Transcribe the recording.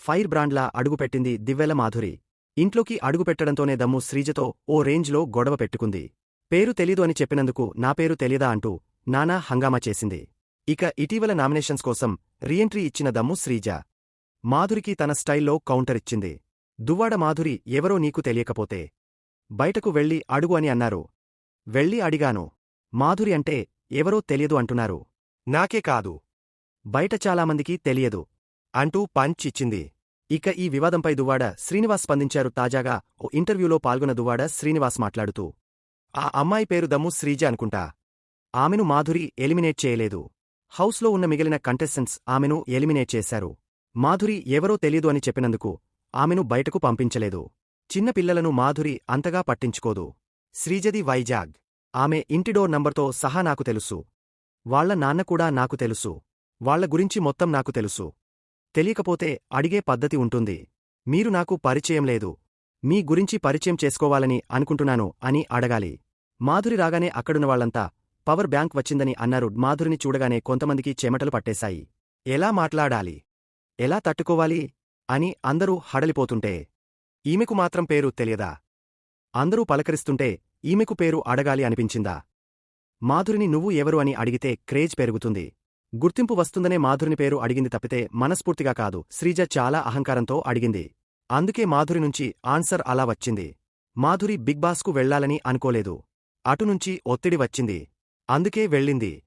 Fire బ్రాండ్లా అడుగుపెట్టింది దివ్వెల మాధురి. ఇంట్లోకి అడుగుపెట్టడంతోనే దమ్ము శ్రీజతో ఓ రేంజ్లో గొడవ పెట్టుకుంది. పేరు తెలీదు అని చెప్పినందుకు నా పేరు తెలియదా అంటూ నానా హంగామా చేసింది. ఇక ఇటీవల నామినేషన్స్ కోసం రీఎంట్రీ ఇచ్చిన దమ్ము శ్రీజ మాధురికి తన స్టైల్లో కౌంటరిచ్చింది. దువ్వాడ మాధురి ఎవరో నీకు తెలియకపోతే బయటకు వెళ్ళి అడుగు అని అన్నారు. వెళ్ళి అడిగాను. మాధురి అంటే ఎవరో తెలియదు అంటున్నారు. నాకే కాదు, బయట చాలామందికి తెలియదు అంటూ పంచ్ ఇచ్చింది. ఇక ఈ వివాదంపై దువ్వాడ శ్రీనివాస్ స్పందించారు. తాజాగా ఓ ఇంటర్వ్యూలో పాల్గొన్న దువ్వాడ శ్రీనివాస్ మాట్లాడుతూ, ఆ అమ్మాయి పేరు దమ్ము శ్రీజ అనుకుంటా. ఆమెను మాధురి ఎలిమినేట్ చేయలేదు. హౌస్లో ఉన్న మిగిలిన కంటెస్టెంట్స్ ఆమెను ఎలిమినేట్ చేశారు. మాధురి ఎవరో తెలీదు అని చెప్పినందుకు ఆమెను బయటకు పంపించలేదు. చిన్న పిల్లలను మాధురి అంతగా పట్టించుకోదు. శ్రీజది వైజాగ్. ఆమె ఇంటిడోర్ నంబర్తో సహా నాకు తెలుసు. వాళ్ల నాన్న కూడా నాకు తెలుసు. వాళ్ల గురించి మొత్తం నాకు తెలుసు. తెలియకపోతే అడిగే పద్ధతి ఉంటుంది. మీరు నాకు పరిచయం లేదు. మీ గురించి పరిచయం చేసుకోవాలని అనుకుంటున్నాను అని అడగాలి. మాధురి రాగానే అక్కడున్నవాళ్లంతా పవర్ బ్యాంక్ వచ్చిందని అన్నారు. మాధురిని చూడగానే కొంతమందికి చెమటలు పట్టేశాయి. ఎలా మాట్లాడాలి, ఎలా తట్టుకోవాలి అని అందరూ హడలిపోతుంటే ఈమెకు మాత్రం పేరు తెలియదా? అందరూ పలకరిస్తుంటే ఈమెకు పేరు అడగాలి అనిపించిందా? మాధురిని నువ్వు ఎవరు అని అడిగితే క్రేజ్ పెరుగుతుంది. గుర్తింపు వస్తుందనే మాధురిని పేరు అడిగింది తప్పితే మనస్ఫూర్తిగా కాదు. శ్రీజ చాలా అహంకారంతో అడిగింది. అందుకే మాధురి నుంచి ఆన్సర్ అలా వచ్చింది. మాధురి బిగ్ బాస్కు వెళ్లాలని అనుకోలేదు. అటునుంచి ఒత్తిడి వచ్చింది. అందుకే వెళ్ళింది.